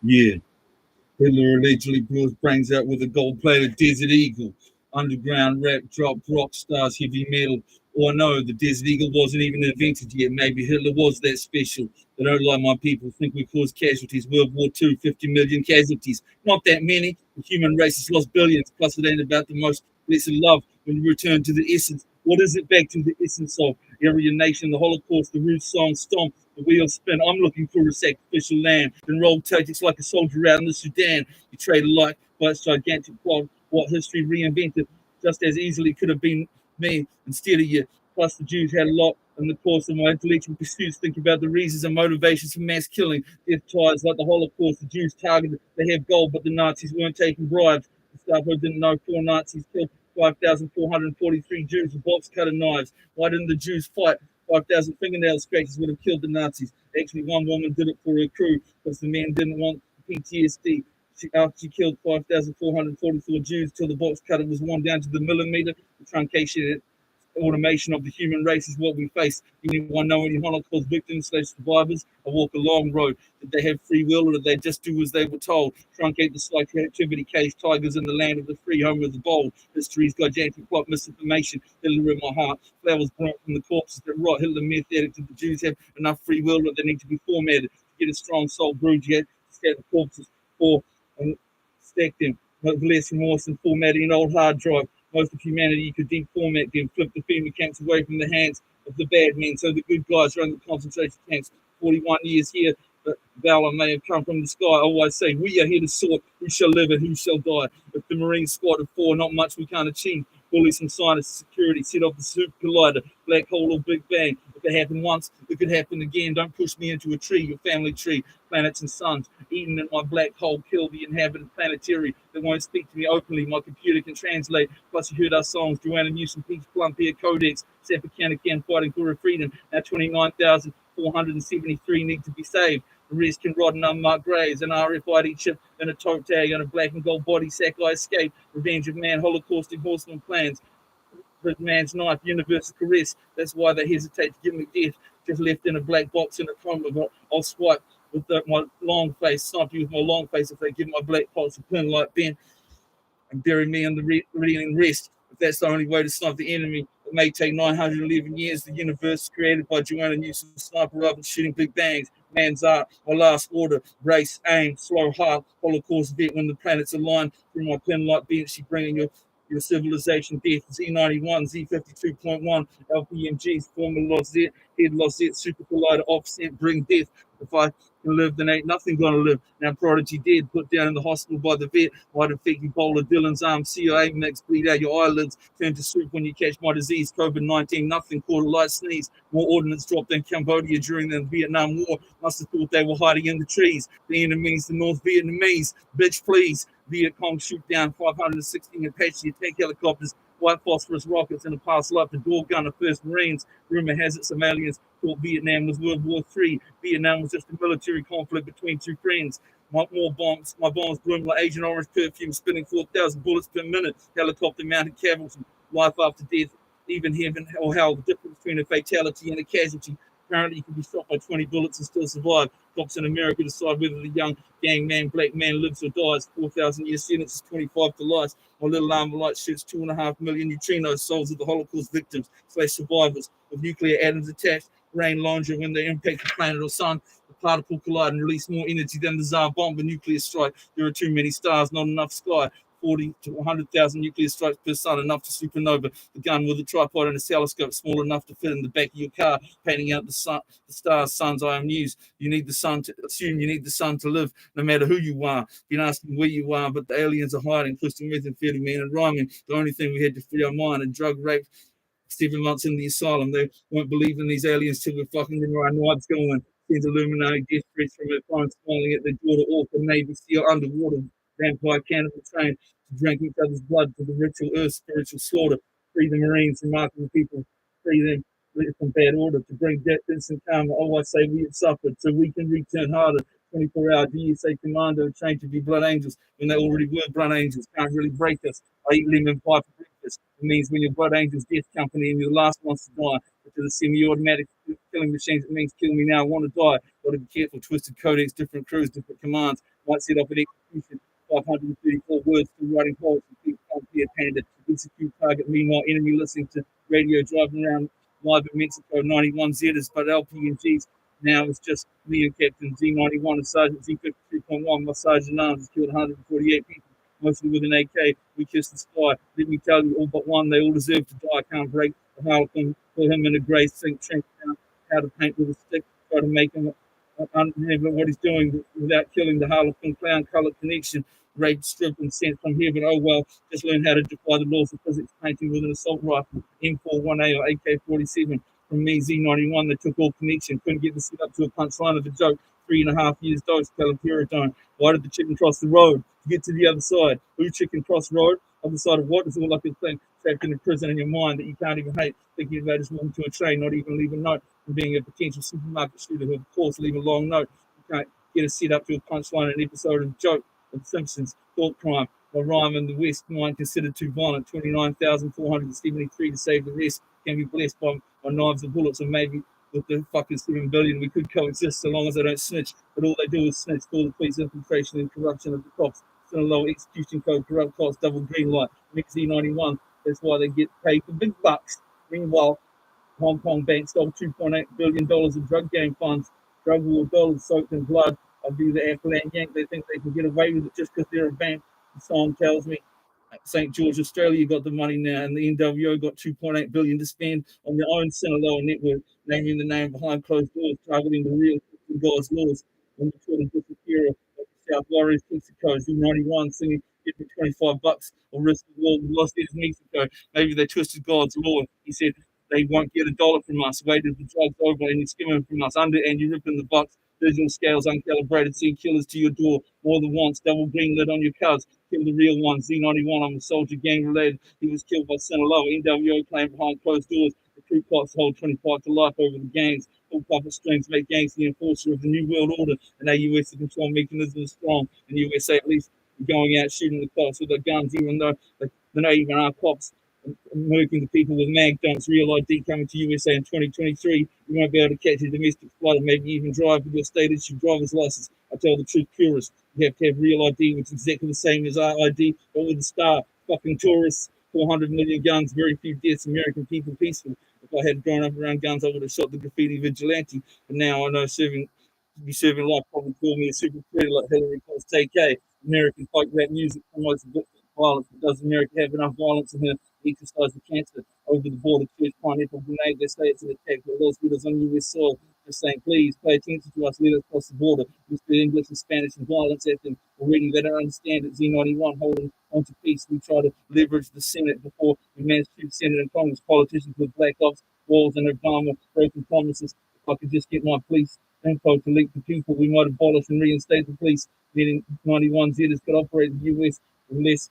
Yeah. Hitler allegedly blew his brains out with a gold-plated Desert Eagle. Underground rap dropped rock stars, heavy metal. Or no, the Desert Eagle wasn't even invented yet. Maybe Hitler was that special. They don't like my people. Think we caused casualties. World War II, 50 million casualties. Not that many. The human race has lost billions. Plus, it ain't about the most blessed love when you return to the essence. What is it back to the essence of? Aryan nation, the Holocaust, the root song, stomp, the wheels spin. I'm looking for a sacrificial lamb. Then roll tactics like a soldier out in the Sudan. You trade alike by its gigantic quad. What history reinvented just as easily could have been me instead of you. Plus, the Jews had a lot in the course of my intellectual pursuits. Think about the reasons and motivations for mass killing. Death ties like the Holocaust. The Jews targeted. They have gold, but the Nazis weren't taking bribes. The stuff I didn't know. 4 Nazis killed 5,443 Jews with box cutter knives. Why didn't the Jews fight? 5,000 fingernail scratches would have killed the Nazis. Actually, one woman did it for her crew because the men didn't want PTSD. She killed 5,444 Jews till the box cutter was worn down to the millimeter. The truncation automation of the human race is what we face. Anyone know any Holocaust victims slash survivors? I walk a long road. Did they have free will or did they just do as they were told? Truncate the psychoactivity cage, tigers in the land of the free, home of the bold. History's gigantic plot, misinformation, Hitler in my heart. Flowers burnt from the corpses that rot. Hitler myth addict. Did the Jews have enough free will or they need to be formatted to get a strong soul brewed yet? Scatter the corpses for and stack them. No less remorse than formatting an old hard drive. Most of humanity could deformat them, flip the FEMA camps away from the hands of the bad men, so the good guys run the concentration camps. 41 years here, but valor may have come from the sky. I always say, we are here to sort who shall live and who shall die. If the Marine squad of 4, not much we can't achieve. Bullies and scientists, security, set off the super collider, black hole or big bang. If it happened once, it could happen again. Don't push me into a tree, your family tree, planets and suns. Eaten in my black hole, kill the inhabited planetary. They won't speak to me openly. My computer can translate. Plus, you heard our songs, Joanna Newsom, Peach Plum, Pierre Codex, Sapacanican fighting for freedom. Now 29,473 need to be saved. The rest can rot in unmarked graves, an RFID chip and a toe tag on a black and gold body sack. I escape. Revenge of man, holocaustic horseman plans. Red man's knife, universal caress. That's why they hesitate to give me death. Just left in a black box in a coma. But I'll swipe with my long face, snipe you with my long face if they give my black pulse a pin like Ben and bury me in the reeling rest. If that's the only way to snipe the enemy, it may take 911 years. The universe created by Joanna Newsom, sniper up and shooting big bangs. Man's art, my last order, race, aim, slow heart, Holocaust vet when the planets align. Through my pen like bench, she bringing your civilization death. Z91, Z52.1, LPMGs, former Lost Z, head Lost Z, super collider, offset, bring death. If I can live, then ain't nothing gonna live. Now Prodigy dead, put down in the hospital by the vet. Why'd infect Ebola, Dylan's arm, CIA mix, bleed out your eyelids, turn to soup when you catch my disease, COVID-19, nothing, caught a light sneeze. More ordnance dropped in Cambodia during the Vietnam War. Must have thought they were hiding in the trees. The enemies, the North Vietnamese, bitch please. Viet Cong shoot down 516 Apache attack helicopters, white phosphorus rockets in a past life, the door gun of first Marines. Rumor has it some aliens thought Vietnam was World War III. Vietnam was just a military conflict between two friends. More bombs. My bombs bloom like Agent Orange perfume, spinning 4,000 bullets per minute. Helicopter mounted cavalry, life after death, even heaven or hell. The difference between a fatality and a casualty. Apparently, you can be shot by 20 bullets and still survive. Cops in America decide whether the young gang man, black man lives or dies. 4,000 year sentence is 25 to life. My little armor light shoots 2.5 million neutrinos, souls of the Holocaust victims slash survivors with nuclear atoms attached. Rain longer when they impact the planet or sun. The particle collide and release more energy than the Tsar bomb. A nuclear strike. There are too many stars, not enough sky. 40 to 100,000 nuclear strikes per sun, enough to supernova. The gun with a tripod and a telescope, small enough to fit in the back of your car, painting out the sun, the stars, sun's eye news. You need the sun to assume you need the sun to live, no matter who you are. Been asking where you are, but the aliens are hiding. Crystal methamphetamine and rhyming. The only thing we had to free our mind and drug rape 7 months in the asylum. They won't believe in these aliens till we're fucking in our knives going. Sends Illuminati death threats from her phone, smiling at their daughter, Orca, Navy SEAL, underwater, vampire cannibal train to drink each other's blood for the ritual earth, spiritual slaughter. Free the Marines, remarkable people, free them from bad order to bring death, instant karma. Oh, I say we have suffered, so we can return harder. 24-hour DSA commando trained to be blood angels when they already were blood angels. Can't really break us. I eat lemon pie for breakfast. It means when your blood angel's death company and you're the last ones to die, but to the semi-automatic killing machines, it means kill me now, I want to die. Got to be careful. Twisted codex, different crews, different commands. Might set up an execution. 534 words to writing poets and people can't be a panda. Execute target. Meanwhile, enemy listening to radio driving around live in Mexico. 91 Zetas, but LPNGs. Now it's just me and Captain Z91 and Sergeant Z53.1. My Sergeant Arms has killed 148 people, mostly with an AK. We kiss the sky. Let me tell you, all but one, they all deserve to die. I can't break the Harlequin, put him in a grey sink, trench down, how to paint with a stick, try to make him understand what he's doing without killing the Harlequin clown color connection. Rape, strip, and sent from heaven. Oh well, just learn how to defy the laws of physics, painting with an assault rifle, M41A or AK-47. From me, Z91, they took all connection, couldn't get the set up to a punchline of the joke. 3.5 years dose, Calipuridone. Why did the chicken cross the road to get to the other side? Who chicken cross road? Other side of what? It's all like a thing trapped in a prison in your mind that you can't even hate. Thinking about just walking to a train, not even leave a note. From being a potential supermarket shooter who, of course, leave a long note. You can't get a set up to a punchline in an episode of joke of Simpsons, thought crime. My rhyme in the West, mine considered too violent. 29,473 to save the rest. Can be blessed by knives and bullets, and maybe with the fucking 7 billion we could coexist so long as they don't snitch. But all they do is snitch. Call the police infiltration and corruption of the cops. Still low execution code, corrupt cops, double green light. Mix Z91. That's why they get paid for big bucks. Meanwhile, Hong Kong bank stole $2.8 billion in drug game funds. Drug war dollars soaked in blood. I'll be the Afghan Yank. They think they can get away with it just because they're a bank. The song tells me St. George, Australia got the money now, and the NWO got 2.8 billion to spend on their own Sinaloa network, naming the name behind closed doors, targeting the real God's laws. When the children disappear of the South Warriors, Mexico, Z91 singing, "Give me 25 bucks or risk the world." We lost it in Mexico. Maybe they twisted God's law. He said they won't get a dollar from us. Waited the drugs over and you're skimming from us under, and you're ripping the bucks. Digital scales uncalibrated, send killers to your door more than once. Double green lit on your cars. Kill the real one. Z91, I'm a soldier, gang related. He was killed by Sinaloa. NWO playing behind closed doors. The crew cops hold 25 to life over the gangs. All puppet strings make gangs the enforcer of the New World Order. And AUS, the control mechanism is strong. And USA, at least, going out shooting the cops with their guns, even though they're not even our cops. Murking the people with mag dumps, real ID coming to USA in 2023. You won't be able to catch a domestic flight or maybe even drive with your state issued driver's license. I tell the truth, purists, you have to have real ID, which is exactly the same as our ID, but with a star. Fucking tourists, 400 million guns, very few deaths, American people peaceful. If I had grown up around guns, I would have shot the graffiti vigilante. But now I know serving life probably call me a super predator like Hillary calls TK. American folk rap music promotes violence, but does America have enough violence in her to exercise the cancer over the border? Church pineapple grenade, they say it's an attack, but those leaders on US soil just saying, please pay attention to us, let us cross the border. We speak English and Spanish and violence at them already. They don't understand it. Z91 holding onto peace. We try to leverage the Senate before we manage to Senate and Congress. Politicians with black ops, walls, and Obama broken promises. If I could just get my police info to leak to people, we might abolish and reinstate the police, meaning 91 Zetas could operate in the US with less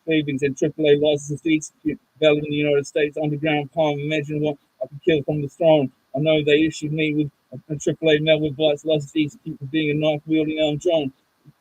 savings and AAA licenses to execute valid in the United States underground palm. Imagine what I could kill from the throne. I know they issued me with a AAA Malwarebytes license to execute for being a knife wielding armed John.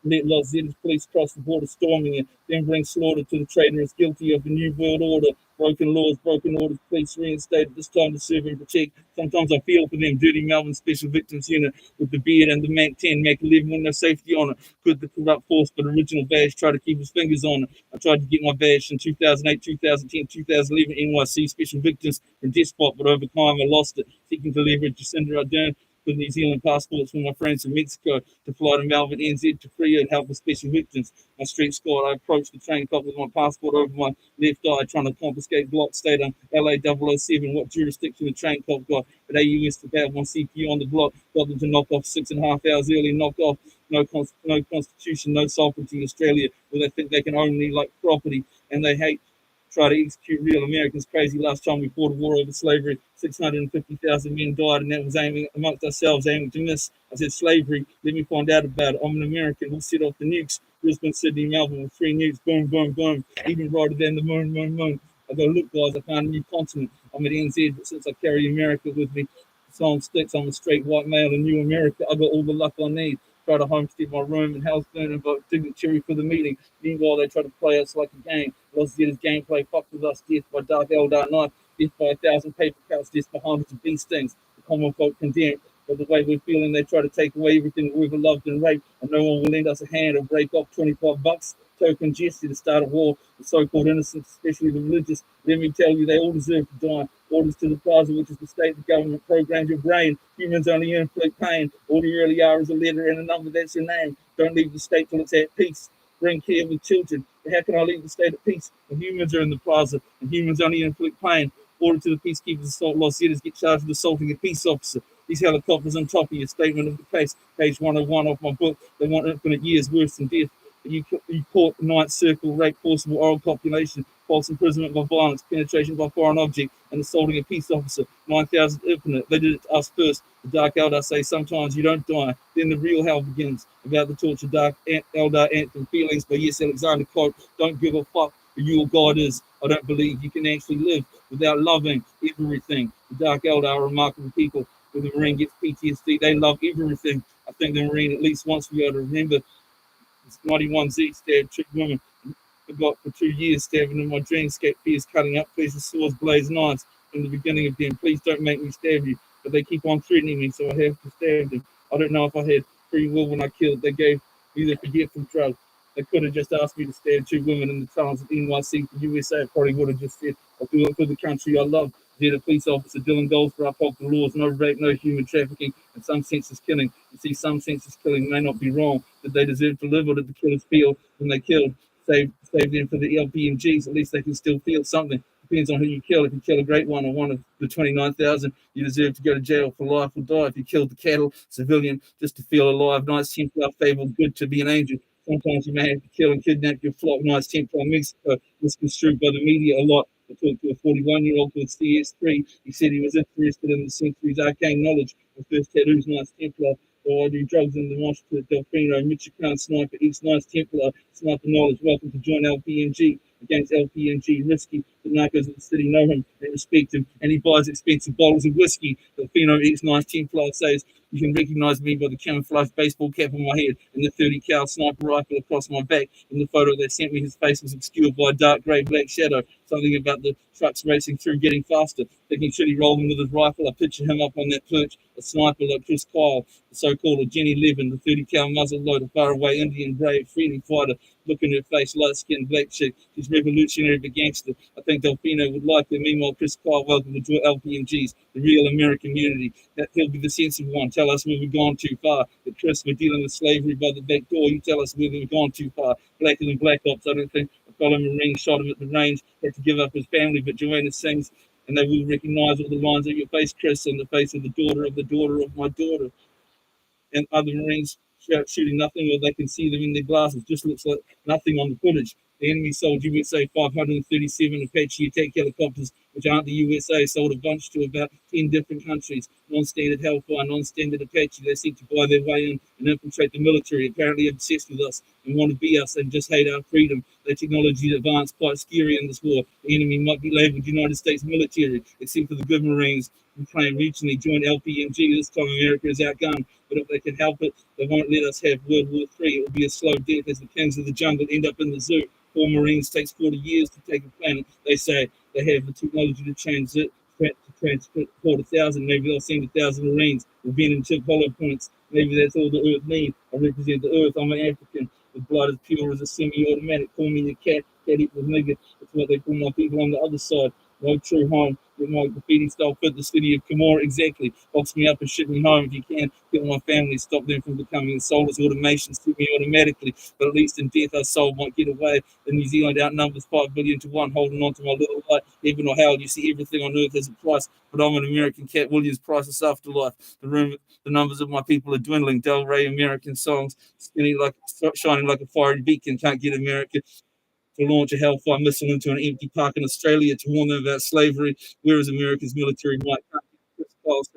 Let Los Zetas police cross the border storming it, then bring slaughter to the traitor as guilty of the New World Order. Broken laws, broken orders, police reinstated, this time to serve and protect. Sometimes I feel for them, dirty Melbourne Special Victims Unit with the beard and the Mac 10, Mac 11 with no safety on it. Could the corrupt force, but original badge, try to keep his fingers on it. I tried to get my badge in 2008, 2010, 2011, NYC Special Victims from Despot, but over time I lost it, seeking to leverage Jacinda Ardern with New Zealand passports for my friends from Mexico to fly to Melbourne, NZ to Korea and help with special victims. My street squad, I approached the train cop with my passport over my left eye, trying to confiscate block state on LA 007. What jurisdiction the train cop got? But AUS to have one CPU on the block, got them to knock off 6.5 hours early, knocked off no constitution, no sovereignty in Australia, where they think they can own me like property, and they hate try to execute real Americans. Crazy. Last time we fought a war over slavery, 650,000 men died, and that was aiming amongst ourselves, aiming to miss. I said, slavery, let me find out about it. I'm an American. We'll set off the nukes. Brisbane, Sydney, Melbourne with 3 nukes. Boom, boom, boom. Even brighter than the moon, moon, moon. I go, look, guys, I found a new continent. I'm at NZ, but since I carry America with me, the song sticks. I'm a straight white male in New America. I got all the luck I need. Try to homestead my room in hell's burning, but dignitary for the meeting. Meanwhile, they try to play us like a game. Los Zetas gameplay fucked with us. Death by dark knife. Death by 1,000 paper cuts. Death by hundreds of bee stings. The common folk condemned. But the way we're feeling, they try to take away everything we've loved and raped, and no one will lend us a hand or break off $25 token gesture to start a war. The so-called innocents, especially the religious, let me tell you, they all deserve to die. Orders to the plaza, which is the state the government programs your brain. Humans only inflict pain. All you really are is a letter and a number, that's your name. Don't leave the state till it's at peace. Bring care with children. But how can I leave the state at peace when humans are in the plaza and humans only inflict pain? Order to the peacekeepers, assault lost cities get charged with assaulting a peace officer. These helicopters on top of your statement of the case, page 101 of my book. They want infinite years worse than death. You caught the ninth circle, rape, forcible oral copulation, false imprisonment by violence, penetration by foreign object, and assaulting a peace officer. 9,000 infinite. They did it to us first. The Dark Eldar say sometimes you don't die. Then the real hell begins. About the torture, Dark Eldar anthem, feelings by yes, Alexander quote, don't give a fuck who your God is. I don't believe you can actually live without loving everything. The Dark Eldar are remarkable people. When the Marine gets PTSD, they love everything. I think the Marine at least wants to be able to remember this 91Z stabbed two women. I got for 2 years stabbing in my dreamscape, fears cutting up, pleasure, swords, blades, knives from the beginning of them. Please don't make me stab you. But they keep on threatening me, so I have to stab them. I don't know if I had free will when I killed. They gave me the forgetful drug. They could have just asked me to stab two women in the tunnels of NYC for USA. I probably would have just said, I'll do it for the country I love. They're the police officer, Dylan Goldfrapp, uphold the laws, no rape, no human trafficking, and some senseless killing. You see, some senseless killing may not be wrong. Did they deserve to live, or did the killers feel when they killed? Save them for the LPMGs. At least they can still feel something. Depends on who you kill. If you kill a great one or one of the 29,000, you deserve to go to jail for life or die. If you killed the cattle, civilian, just to feel alive, Knights Templar fable, good to be an angel. Sometimes you may have to kill and kidnap your flock. Knights Templar Mexico, misconstrued by the media a lot. I talked to a 41-year-old called CS3. He said he was interested in the century's arcane knowledge of first tattoos, Knights Templar. So I do drugs in the marsh to Delfino, Michoacan sniper, East Knights Templar, sniper knowledge. Welcome to join LPNG against LPNG. Risky. The narcos of the city know him, they respect him, and he buys expensive bottles of whiskey. Delfino, East Knights Templar says, you can recognize me by the camouflage baseball cap on my head and the 30 cal sniper rifle across my back. In the photo they sent me, his face was obscured by a dark grey black shadow. Something about the trucks racing through getting faster. Thinking, should he roll him with his rifle? I picture him up on that perch, a sniper like Chris Kyle, the so-called Jenny Levin, the 30 cal muzzle loader, faraway Indian brave, freedom fighter. Look in her face, light-skinned black chick. She's revolutionary but gangster. I think Delfino would like her. Meanwhile, Chris Kyle, welcome to LPMGs, the real American unity. That he'll be the sensible one. Tell us where we've gone too far. But Chris, we're dealing with slavery by the back door. You tell us where we've gone too far. Blacker than Black Ops. I don't think a fellow Marine shot him at the range, had to give up his family. But Joanna sings, and they will recognize all the lines of your face, Chris, and the face of the daughter of my daughter. And other Marines shooting nothing, or they can see them in their glasses. Just looks like nothing on the footage. The enemy sold USA 537 Apache attack helicopters, which aren't the USA, sold a bunch to about 10 different countries. Non-standard Hellfire, non-standard Apache. They seek to buy their way in and infiltrate the military, apparently obsessed with us and want to be us and just hate our freedom. Their technology advanced, quite scary in this war. The enemy might be labeled United States military, except for the good Marines who claim regionally join LPMG. This time America is outgunned, but if they can help it, they won't let us have World War III. It will be a slow death as the kings of the jungle end up in the zoo. 4 Marines takes 40 years to take a planet. They say they have the technology to transport 1,000. Maybe they'll send 1,000 Marines with venom tip hollow points. Maybe that's all the Earth needs. I represent the Earth. I'm an African. The blood is pure as a semi-automatic. Call me a cat. Cat equals nigga. That's what they call my people on the other side. No true home. With my graffiti style fit the city of Camorra exactly. Box me up and ship me home if you can. Kill my family. Stop them from becoming soulless automations. Shoot me automatically. But at least in death our soul might get away. The New Zealand outnumbers 5 billion to 1, holding on to my little light. Heaven or hell, you see everything on earth has a price. But I'm an American cat. Williams priceless afterlife. The numbers of my people are dwindling. Del Rey American songs, shining like a fiery beacon. Can't get America to launch a Hellfire missile into an empty park in Australia to warn them about slavery. Where is America's military might? Can't get Chris Kyle's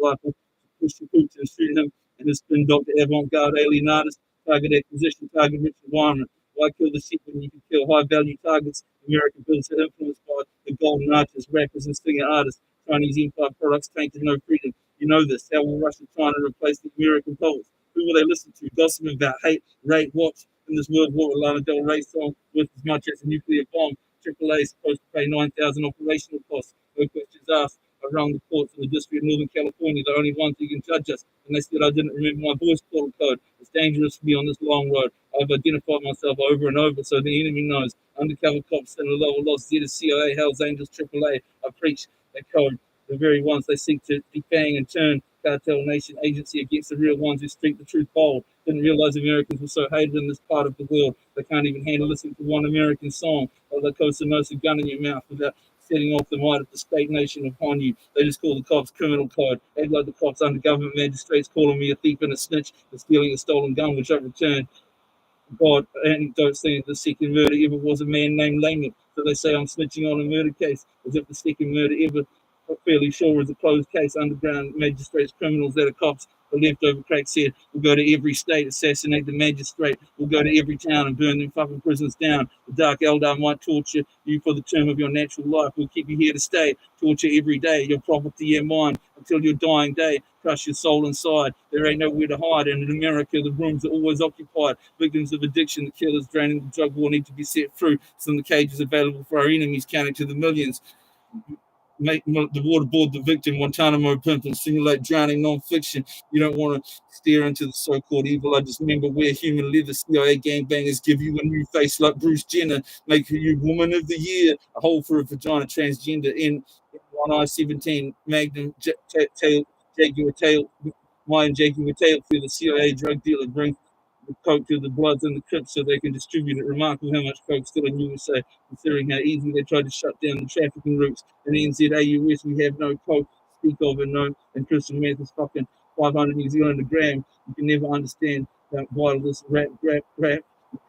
rifle to push the Putin and shoot him and his spin doctor avant-garde alien artist. Target acquisition, target rich environment. Why kill the sheep when you can kill high-value targets? American builds are influenced by the golden artists, rappers, and singer artists. Chinese empire products tainted no freedom. You know this. How will Russia try to replace the American poets? Who will they listen to? Gossiping about hate, rape, watch in this World War. Lana Del Rey song worth as much as a nuclear bomb. AAA is supposed to pay 9,000 operational costs. No questions asked. I around the courts in the District of Northern California, the only ones who can judge us. And they said I didn't remember my voice call code. It's dangerous for me on this long road. I've identified myself over and over so the enemy knows. Undercover cops, Center Level Lost, Z, CIA, Hells Angels, AAA. I preach that code. The very ones they seek to defang and turn cartel nation agency against the real ones who speak the truth bold. Didn't realize Americans were so hated in this part of the world. They can't even handle listening to one American song. Or the Costa Nostra gun in your mouth without setting off the might of the state nation upon you. They just call the cops criminal code. Act like the cops under government magistrates calling me a thief and a snitch for stealing a stolen gun, which I returned. God, anecdote saying the second murder ever was a man named Layman. So they say I'm snitching on a murder case, as if the second murder ever, I'm fairly sure, is a closed case. Underground magistrates, criminals that are cops, the leftover cracks said, we'll go to every state, assassinate the magistrate. We'll go to every town and burn them fucking prisons down. The Dark Eldar might torture you for the term of your natural life. We'll keep you here to stay. Torture every day, your property, your mind, until your dying day. Crush your soul inside. There ain't nowhere to hide. And in America, the rooms are always occupied. Victims of addiction, the killers draining the drug war need to be set through. Some of the cages available for our enemies, counting to the millions. Make the waterboard the victim, Guantanamo pimp, and simulate drowning non-fiction. You don't want to stare into the so-called evil. I just remember where human leather CIA gangbangers give you a new face like Bruce Jenner, make you woman of the year, a hole for a vagina, transgender in one eye 17, Magnum tail, Jaguar tail, Mayan Jaguar tail through the CIA drug dealer, bring the coke to the Bloods and the Crips so they can distribute it. Remarkable how much coke still in USA, considering how easily they tried to shut down the trafficking routes. In NZAUS, we have no coke, speak of it, no, and crystal meth is fucking 500 New Zealand a gram. You can never understand how vital this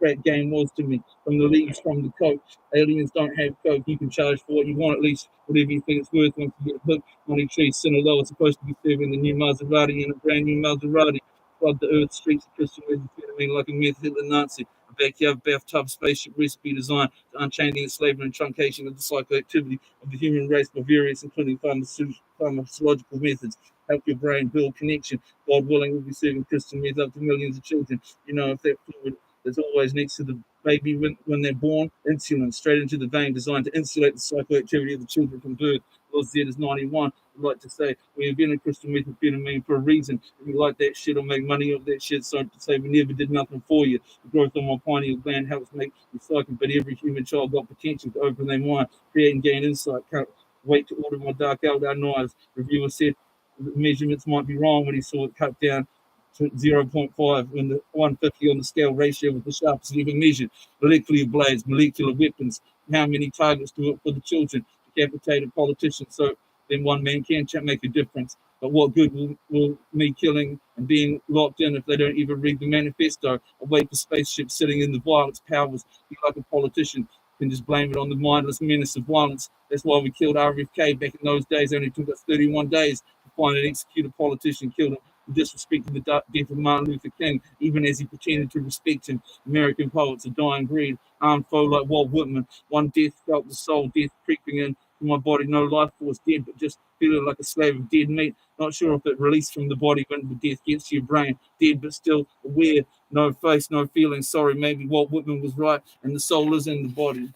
crack game was to me. From the leaves, from the coke. Aliens don't have coke. You can charge for what you want, at least whatever you think it's worth once you get hooked. Money tree, Sinaloa is supposed to be serving the new Maserati in a brand new Maserati. Flood the earth, streets of Christian methamphetamine like a meth Hitler Nazi. A backyard bathtub spaceship recipe designed to unchain the enslavement and truncation of the psychoactivity of the human race by various, including pharmacological methods. Help your brain build connection. God willing, we'll be serving Christian meth up to millions of children. You know, if that fluid that's always next to the baby when they're born, insulin straight into the vein, designed to insulate the psychoactivity of the children from birth. Lord Z91 would like to say we invented crystal methamphetamine for a reason. If you like that shit or make money off that shit, so to say we never did nothing for you. The growth of my pineal gland helps make you psychic, but every human child got potential to open their mind, create and gain insight. Can't wait to order my Dark Eldar knives. Reviewer said the measurements might be wrong when he saw it cut down to zero point 0.5 when the 150 on the scale ratio was the sharpest ever measured. Molecular blades, molecular weapons. How many targets do it for the children? Decapitated politicians. So then one man can make a difference. But what good will me killing and being locked in if they don't even read the manifesto? I wait for spaceships sitting in the violence powers. Be like a politician can just blame it on the mindless menace of violence. That's why we killed RFK back in those days. It only took us 31 days to find and execute a politician killed him. Disrespecting the death of Martin Luther King, even as he pretended to respect him. American poets, a dying breed, armed foe like Walt Whitman. One death felt the soul, death creeping in my body, no life force, dead, but just feeling like a slave of dead meat. Not sure if it released from the body when the death gets to your brain. Dead, but still aware, no face, no feeling. Sorry, maybe Walt Whitman was right, and the soul is in the body.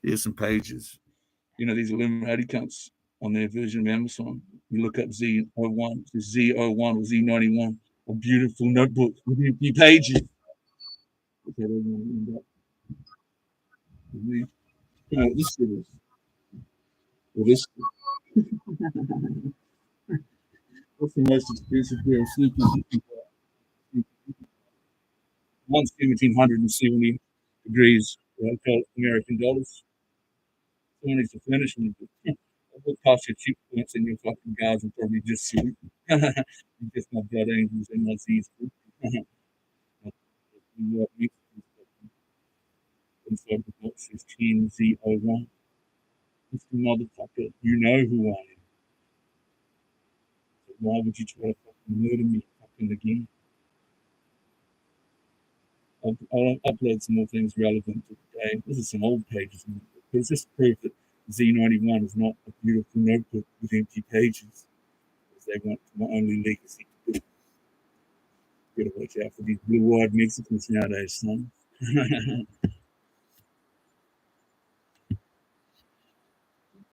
Here's some pages. You know, these Illuminati cunts on their version of Amazon. You look up Z01, Z01 or Z91, a beautiful notebook with empty pages. Okay, they want to end up with me. You know what this shit is? Well, this what's the most expensive pair of sneakers? One's 1,770 degrees, American dollars. One is the furnishment. It will cost you 2 points in your fucking guys will probably just shoot. You just my blood angels and my Z's. Inside the box is 10Z01. Mr. Motherfucker, you know who I am. So why would you try to fucking murder me fucking again? I'll upload some more things relevant to today. This is some old pages. But it's just proof that Z91 is not a beautiful notebook with empty pages. Because they want my only legacy to be. Gotta watch out for these blue-eyed Mexicans nowadays, son.